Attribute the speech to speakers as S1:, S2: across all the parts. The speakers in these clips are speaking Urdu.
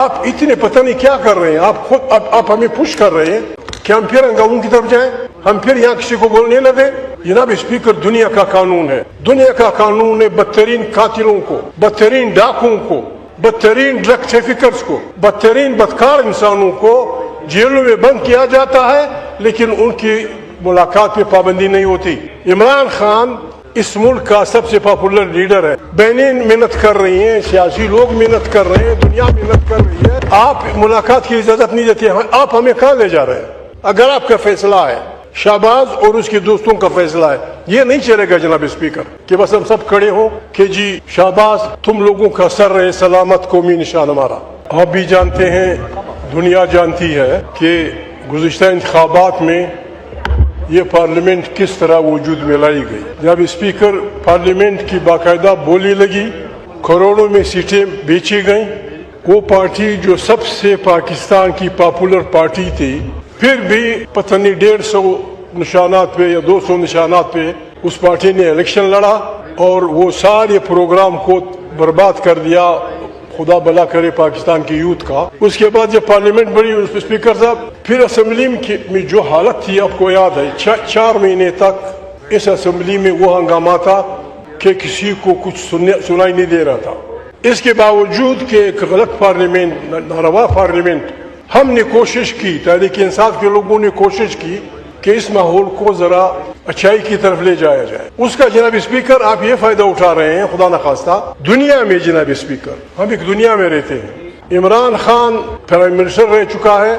S1: آپ اتنے پتہ نہیں کیا کر رہے ہیں، آپ خود آپ ہمیں پش کر رہے ہیں کہ ہم پھر ہنگاموں کی طرف جائیں، ہم پھر یہاں کسی کو بولنے نہ دیں۔ جناب اسپیکر، دنیا کا قانون ہے، دنیا کا قانون ہے بدترین قاتلوں کو، بدترین ڈاکوں کو، بدترین ڈرگ ٹریفکرز کو، بدترین بدکار انسانوں کو جیلوں میں بند کیا جاتا ہے، لیکن ان کی ملاقات پہ پابندی نہیں ہوتی۔ عمران خان اس ملک کا سب سے پاپولر لیڈر ہے، بہنیں محنت کر رہی ہیں، سیاسی لوگ محنت کر رہے ہیں، دنیا محنت کر رہی ہے، آپ ملاقات کی اجازت نہیں دیتے، آپ ہمیں کہاں لے جا رہے ہیں؟ اگر آپ کا فیصلہ ہے، شہباز اور اس کے دوستوں کا فیصلہ ہے، یہ نہیں چلے گا جناب اسپیکر کہ بس ہم سب کھڑے ہوں کہ جی شہباز تم لوگوں کا سر رہے سلامت قومی نشان ہمارا۔ آپ بھی جانتے ہیں، دنیا جانتی ہے کہ گزشتہ انتخابات میں یہ پارلیمنٹ کس طرح وجود میں لائی گئی۔ جب اسپیکر پارلیمنٹ کی باقاعدہ بولی لگی، کروڑوں میں سیٹیں بیچی گئیں، وہ پارٹی جو سب سے پاکستان کی پاپولر پارٹی تھی، پھر بھی پتہ نہیں 150 نشانات پہ یا 200 نشانات پہ اس پارٹی نے الیکشن لڑا اور وہ سارے پروگرام کو برباد کر دیا، خدا بھلا کرے پاکستان کی یوتھ کا۔ اس کے بعد جب پارلیمنٹ بڑی، اسپیکر صاحب پھر اسمبلی میں جو حالت تھی آپ کو یاد ہے، 4 مہینے تک اس اسمبلی میں وہ ہنگامہ تھا کہ کسی کو کچھ سنائی نہیں دے رہا تھا۔ اس کے باوجود کہ ایک غلط پارلیمنٹ، ناروا پارلیمنٹ، ہم نے کوشش کی، تحریک انصاف کے لوگوں نے کوشش کی کہ اس ماحول کو ذرا اچھائی کی طرف لے جایا جائے۔ اس کا جناب اسپیکر آپ یہ فائدہ اٹھا رہے ہیں، خدا نخواستہ دنیا میں جناب اسپیکر، ہم ایک دنیا میں رہتے ہیں، عمران خان پرائم منسٹر رہ چکا ہے،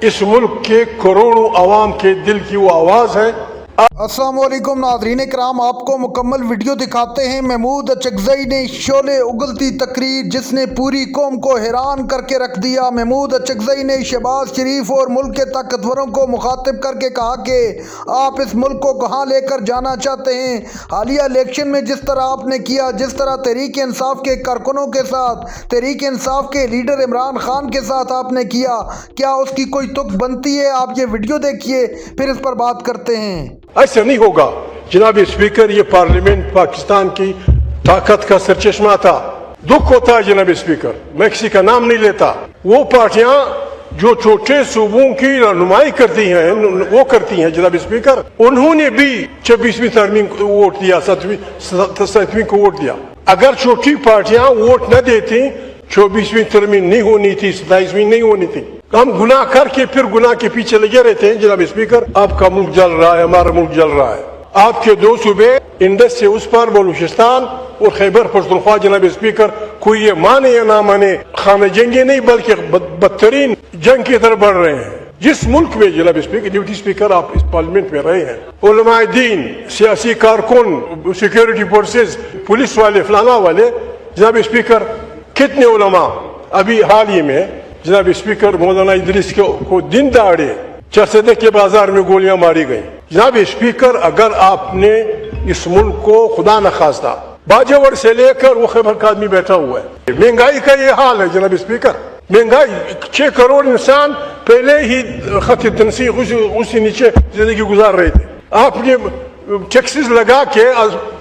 S1: اس ملک کے کروڑوں عوام کے دل کی وہ آواز ہے۔
S2: السلام علیکم ناظرین کرام، آپ کو مکمل ویڈیو دکھاتے ہیں۔ محمود اچکزئی نے شعلے اگلتی تقریر جس نے پوری قوم کو حیران کر کے رکھ دیا۔ محمود اچکزئی نے شہباز شریف اور ملک کے طاقتوروں کو مخاطب کر کے کہا کہ آپ اس ملک کو کہاں لے کر جانا چاہتے ہیں۔ حالیہ الیکشن میں جس طرح آپ نے کیا، جس طرح تحریک انصاف کے کارکنوں کے ساتھ، تحریک انصاف کے لیڈر عمران خان کے ساتھ آپ نے کیا، کیا اس کی کوئی تک بنتی ہے؟ آپ یہ ویڈیو دیکھیے، پھر اس پر بات کرتے ہیں۔
S1: ایسا نہیں ہوگا جناب اسپیکر، یہ پارلیمنٹ پاکستان کی طاقت کا سرچشمہ تھا۔ دکھ ہوتا ہے جناب اسپیکر، میں کسی کا نام نہیں لیتا، وہ پارٹیاں جو چھوٹے صوبوں کی رہنمائی کرتی ہیں، وہ کرتی ہیں جناب اسپیکر، انہوں نے بھی 26ویں ترمیم کو ووٹ دیا، 7ویں کو ووٹ دیا۔ اگر چھوٹی پارٹیاں ووٹ نہ دیتی، 24ویں ترمیم نہیں ہونی تھی، 27ویں نہیں ہونی تھی۔ ہم گناہ کر کے پھر گناہ کے پیچھے لگے رہتے ہیں جناب اسپیکر۔ آپ کا ملک جل رہا ہے، ہمارا ملک جل رہا ہے۔ آپ کے 2 صوبے انڈس سے اس پر، بلوچستان اور خیبر پختونخوا جناب اسپیکر، کوئی یہ مانے یا نہ مانے، خانہ جنگی نہیں بلکہ بدترین جنگ کی طرف بڑھ رہے ہیں۔ جس ملک میں جناب اسپیکر، ڈپٹی اسپیکر آپ اس پارلیمنٹ میں رہے ہیں، علماء دین، سیاسی کارکن، سیکیورٹی فورسز، پولیس والے، فلانا والے، جناب اسپیکر کتنے علماء ابھی حال ہی میں جناب اسپیکر مولانا ادریس کو دن دہاڑے چرسدے کے بازار میں گولیاں ماری گئیں۔ جناب اسپیکر، اگر آپ نے اس ملک کو خدا نخواستہ باجوڑ سے لے کر وہ خیبر کا آدمی بیٹھا ہوا ہے، مہنگائی کا یہ حال ہے جناب اسپیکر، مہنگائی 6 کروڑ انسان پہلے ہی خط تنسیق اسی نیچے زندگی گزار رہے تھے، آپ نے ٹیکسز لگا کے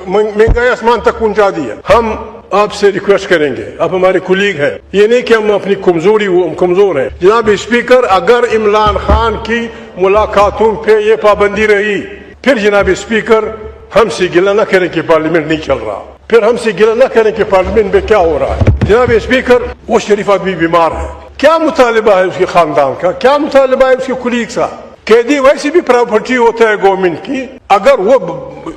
S1: مہنگائی آسمان تک پہنچا دی ہے۔ ہم آپ سے ریکویسٹ کریں گے، آپ ہمارے کولیگ ہیں، یہ نہیں کہ ہم اپنی کمزور ہیں جناب اسپیکر، اگر عمران خان کی ملاقاتوں پہ یہ پابندی رہی، پھر جناب اسپیکر ہم سے گلہ نہ کریں کہ پارلیمنٹ نہیں چل رہا، پھر ہم سے گلہ نہ کریں کہ پارلیمنٹ میں کیا ہو رہا ہے۔ جناب اسپیکر، وہ شریف آدمی بیمار ہے، کیا مطالبہ ہے اس کے خاندان کا، کیا مطالبہ ہے اس کے کولیگ کا؟ قیدی ویسے بھی پراپرٹی ہوتا ہے گورنمنٹ کی، اگر وہ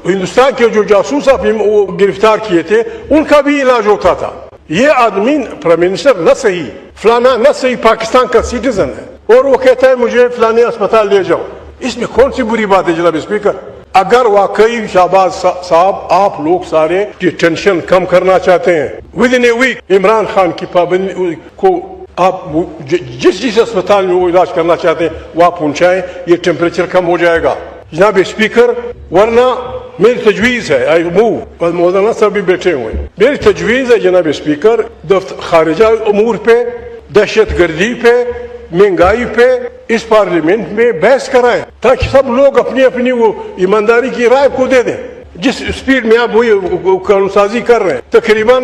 S1: ہندوستان کے جو جاسوس آپ وہ گرفتار کیے تھے ان کا بھی علاج ہوتا تھا۔ یہ آدمی پرائم منسٹر نہ صحیح، فلانا نہ صحیح، پاکستان کا سٹیزن ہے اور وہ کہتا ہے مجھے فلانے اسپتال لے جاؤ، اس میں کون سی بری بات ہے جناب اسپیکر؟ اگر واقعی شہباز صاحب آپ لوگ سارے کی ٹینشن کم کرنا چاہتے ہیں، within a week Imran Khan کی پابندی کو آپ جس اسپتال میں وہ علاج کرنا چاہتے ہیں وہاں پہنچائیں، یہ ٹیمپریچر کم ہو جائے گا جناب اسپیکر۔ ورنہ میری تجویز ہے، مولانا صاحب بھی بیٹھے ہوئے، میری تجویز ہے جناب اسپیکر، خارجہ امور پہ، دہشت گردی پہ، مہنگائی پہ اس پارلیمنٹ میں بحث کرائیں تاکہ سب لوگ اپنی اپنی وہ ایمانداری کی رائے کو دے دیں۔ جس اسپیڈ میں آپ وہی قانون سازی کر رہے ہیں، تقریباً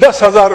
S1: 10,000